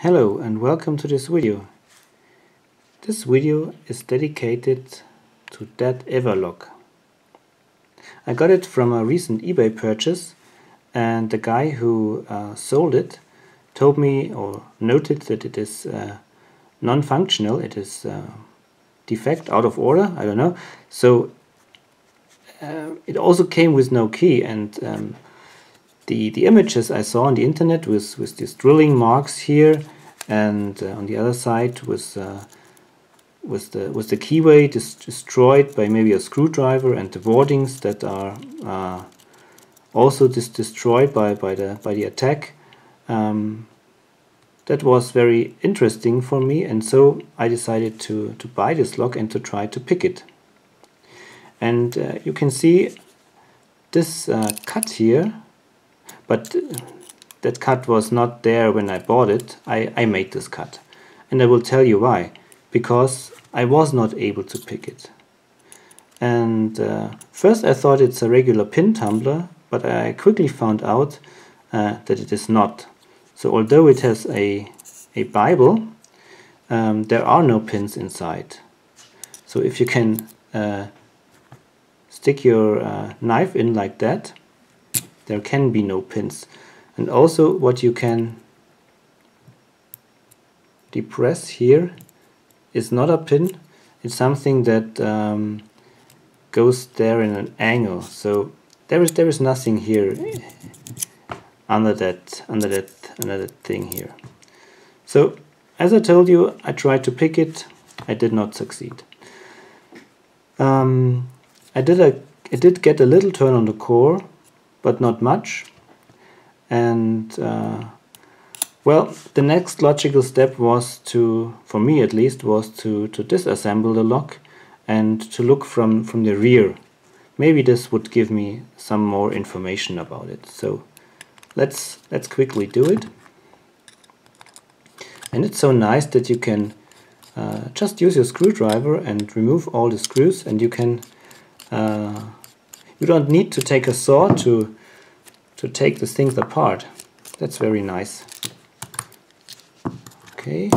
Hello and welcome to this video. This video is dedicated to that EVVA lock. I got it from a recent eBay purchase, and the guy who sold it told me or noted that it is non-functional, it is defect, out of order, I don't know. So it also came with no key, and the images I saw on the internet with these drilling marks here, and on the other side was the keyway destroyed by maybe a screwdriver, and the wardings that are also destroyed by the attack. That was very interesting for me, and so I decided to buy this lock and to try to pick it. And you can see this cut here, but that cut was not there when I bought it. I made this cut, and I will tell you why. Because I was not able to pick it. And first I thought it's a regular pin tumbler, but I quickly found out that it is not. So although it has a Bible, there are no pins inside. So if you can stick your knife in like that, there can be no pins. And also what you can depress here is not a pin, it's something that goes there in an angle. So there is nothing here under that thing here. So as I told you, I tried to pick it. I did not succeed. I did get a little turn on the core, but not much. And well, the next logical step was to, for me at least, was to disassemble the lock and to look from the rear. Maybe this would give me some more information about it. So let's quickly do it. And it's so nice that you can just use your screwdriver and remove all the screws, and you can you don't need to take a saw to take the things apart. That's very nice. Okay.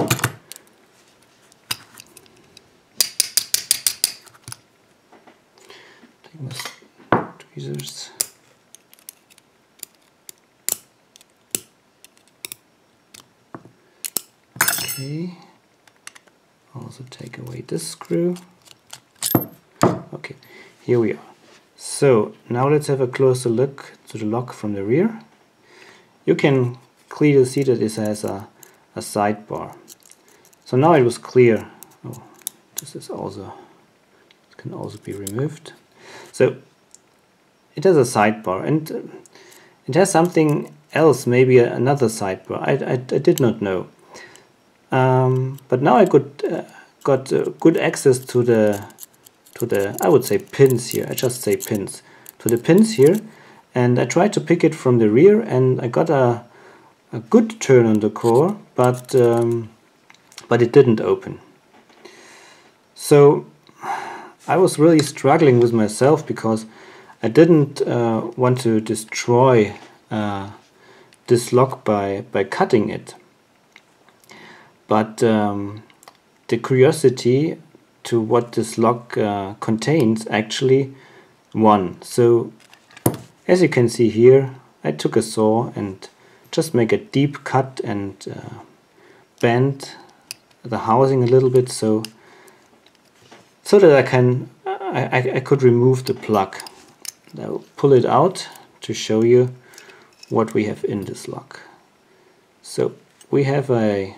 Take my tweezers. Okay. Also take away this screw. Okay, here we are. So now let's have a closer look to the lock from the rear. You can clearly see that this has a sidebar. So now it was clear. Oh, this is also, it can also be removed. So it has a sidebar, and it has something else, maybe another sidebar. I did not know. But now I got good access to the I would say pins here. I just say pins, to the pins here, and I tried to pick it from the rear, and I got a good turn on the core, but it didn't open. So I was really struggling with myself because I didn't want to destroy this lock by cutting it. But the curiosity to what this lock contains actually won. So as you can see here, I took a saw and just make a deep cut and bend the housing a little bit so that I could remove the plug. I'll pull it out to show you what we have in this lock. So we have a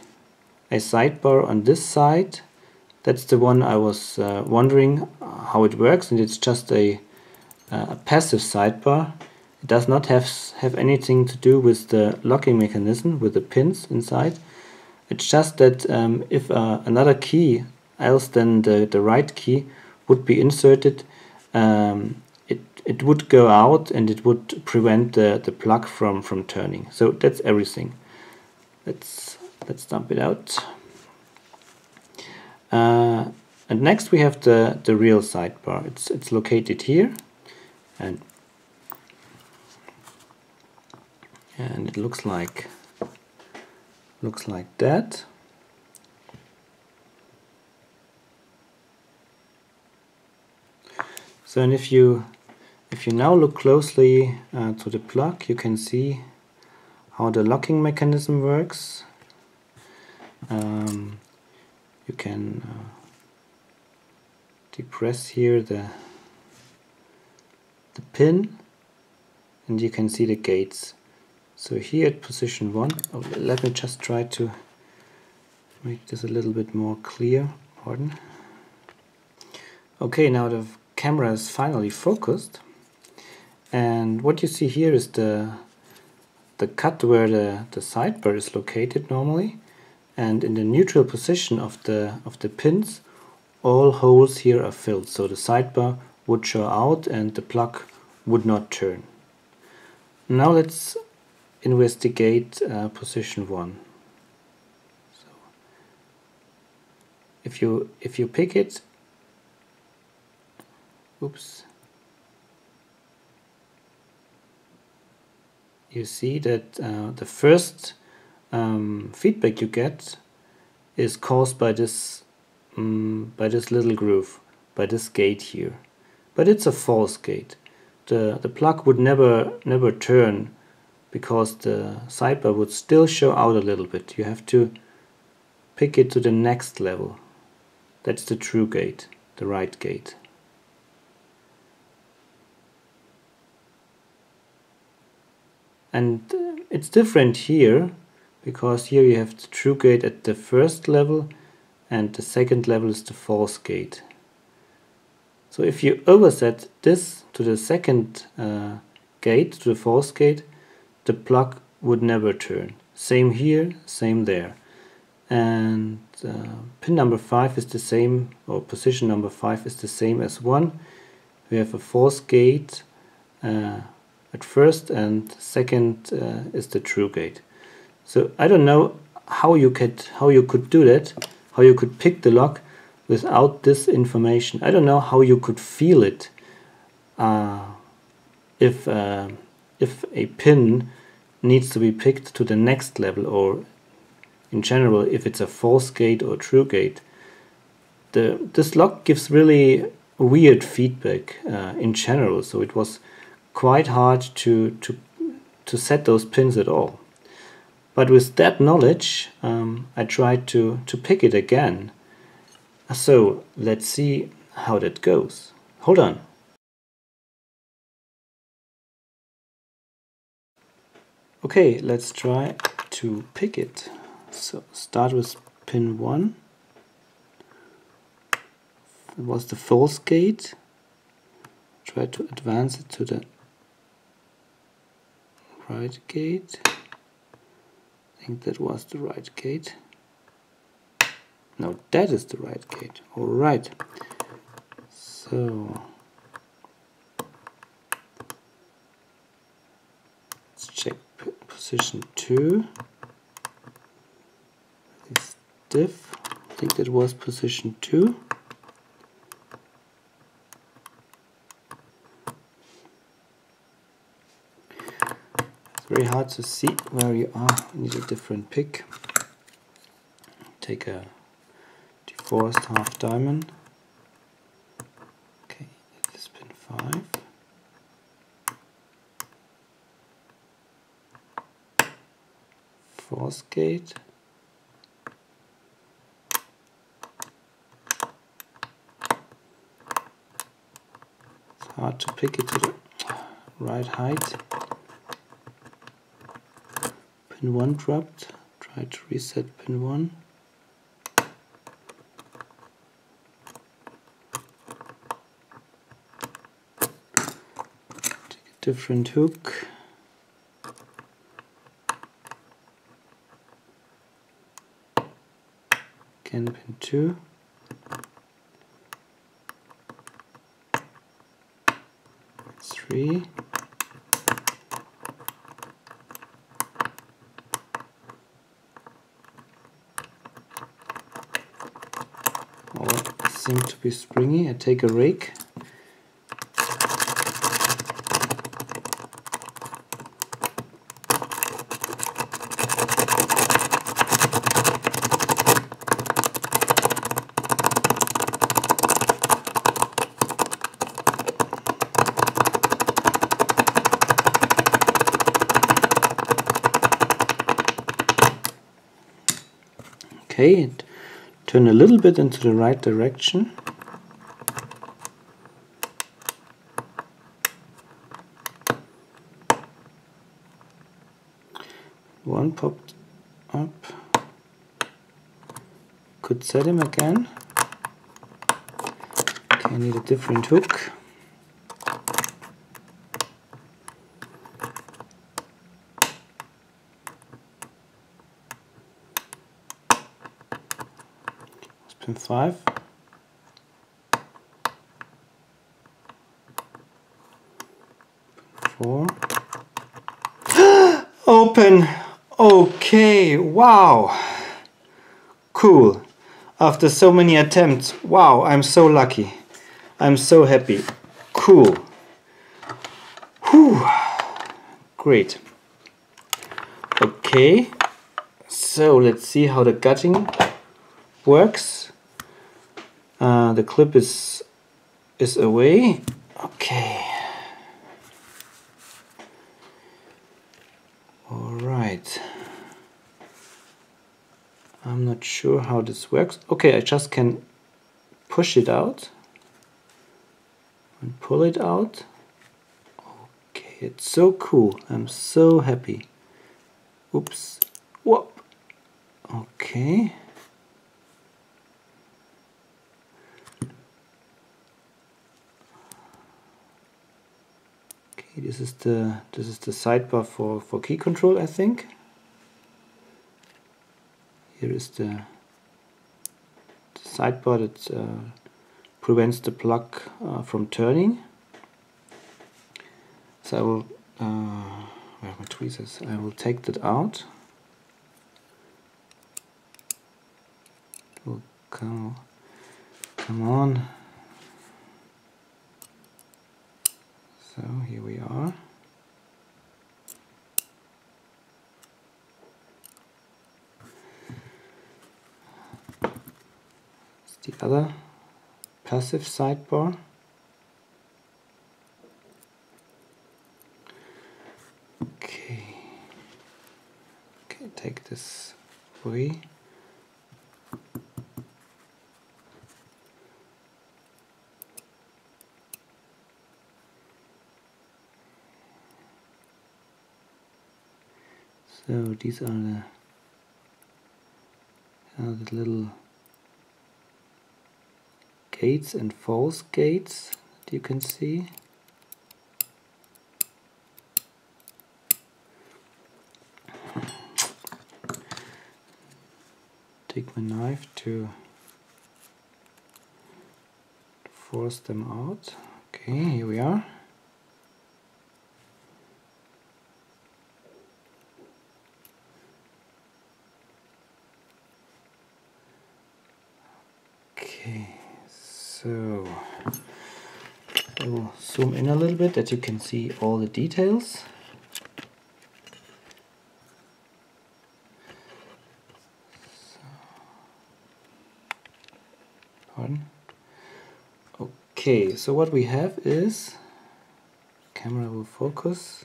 sidebar on this side. That's the one I was wondering how it works, and it's just a passive sidebar. It does not have anything to do with the locking mechanism with the pins inside. It's just that if another key else than the right key would be inserted, it would go out and it would prevent the plug from turning. So that's everything. Let's dump it out. And next we have the real sidebar. It's located here, and it looks like looks like that. So, and if you now look closely to the plug, you can see how the locking mechanism works. You can depress here the pin, and you can see the gates. So here at position 1, let me just try to make this a little bit more clear. Pardon. Okay, now the camera is finally focused, and what you see here is the cut where the sidebar is located normally, and in the neutral position of the pins, all holes here are filled, so the sidebar would show out and the plug would not turn. Now let's investigate position 1. So if you pick it, oops, you see that the first feedback you get is caused by this little groove, by this gate here. But it's a false gate. The plug would never turn because the sidebar would still show out a little bit. You have to pick it to the next level. That's the true gate, the right gate. And it's different here, because here you have the true gate at the first level and the second level is the false gate. So if you overset this to the second gate, to the false gate, the plug would never turn. Same here, same there. And pin number 5 is the same, or position number 5 is the same as 1. We have a false gate at first, and second is the true gate. So I don't know how you could do that, how you could pick the lock without this information. I don't know how you could feel it if a pin needs to be picked to the next level, or in general if it's a false gate or true gate. This lock gives really weird feedback in general, so it was quite hard to set those pins at all. But with that knowledge, I tried to pick it again. So let's see how that goes. Hold on. Okay, let's try to pick it. So start with pin 1. It was the false gate. Try to advance it to the right gate. I think that was the right gate. No, that is the right gate. Alright. So let's check position 2. It's stiff. I think that was position 2. Very hard to see where you are. I need a different pick. Take a deforced half diamond. Okay, this is pin 5. False gate. It's hard to pick it to the right height. Pin 1 dropped. Try to reset pin 1. Take a different hook. Again pin 2. 3. Seem to be springy. I take a rake. Okay, turn a little bit into the right direction. One popped up. Could set him again. Okay, I need a different hook. Pin 5. Pin 4. Open! Okay, wow! Cool. After so many attempts, wow, I'm so lucky. I'm so happy. Cool. Whew. Great. Okay, so let's see how the gutting works. The clip is away. Okay. Alright. I'm not sure how this works. Okay, I just can push it out and pull it out. Okay, it's so cool. I'm so happy. Oops. Whoop. Okay. Okay, this is the sidebar for key control, I think. Here is the sidebar that prevents the plug from turning. So I will, where are my tweezers? I will take that out. Oh, come on. So here we are. It's the other passive sidebar. Okay, take this away. So these are the little gates and false gates that you can see. Take my knife to force them out. Okay, here we are. Okay, so I will zoom in a little bit that you can see all the details. Pardon. Okay, so what we have is, camera will focus.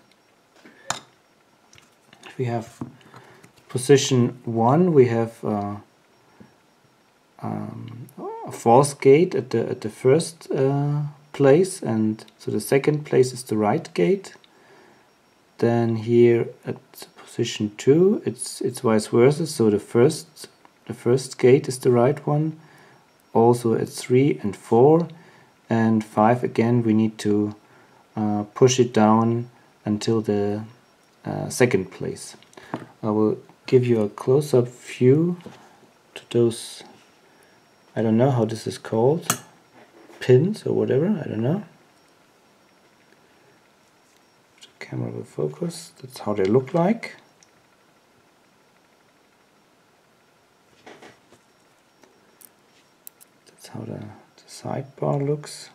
We have position 1, we have a false gate at the first place, and so the second place is the right gate. Then here at position 2, it's vice versa. So the first gate is the right one. Also at 3 and 4 and 5 again, we need to push it down until the second place. I will give you a close-up view to those, I don't know how this is called, pins or whatever, I don't know. The camera will focus, that's how they look like. That's how the sidebar looks.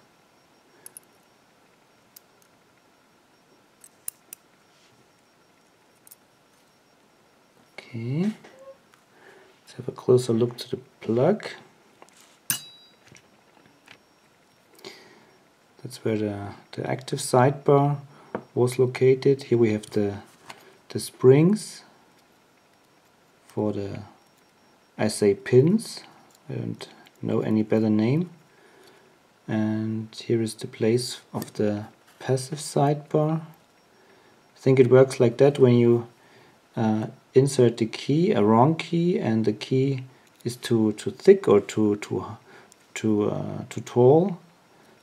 Okay, let's have a closer look to the plug. That's where the active sidebar was located. Here we have the springs for the I say pins, I don't know any better name. And here is the place of the passive sidebar. I think it works like that when you insert the key, a wrong key, and the key is too thick or too tall,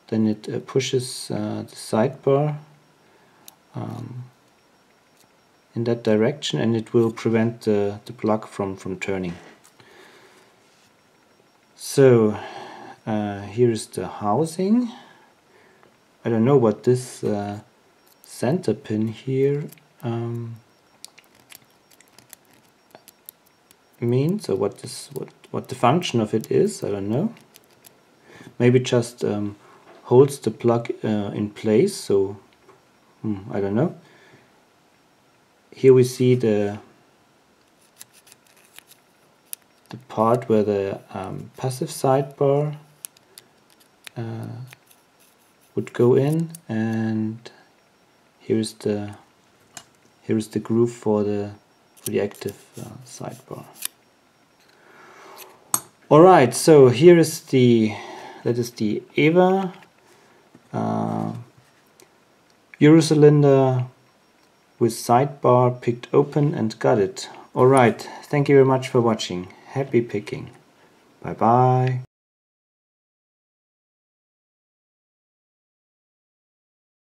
then it pushes the sidebar in that direction, and it will prevent the plug from turning. So here is the housing. I don't know what this center pin here means, or what the function of it is. I don't know. Maybe just holds the plug in place. So I don't know. Here we see the part where the passive sidebar would go in, and here is the groove for the active sidebar. All right, so here is that is the EVVA Eurocylinder with sidebar picked open and got it. All right, thank you very much for watching. Happy picking. Bye bye.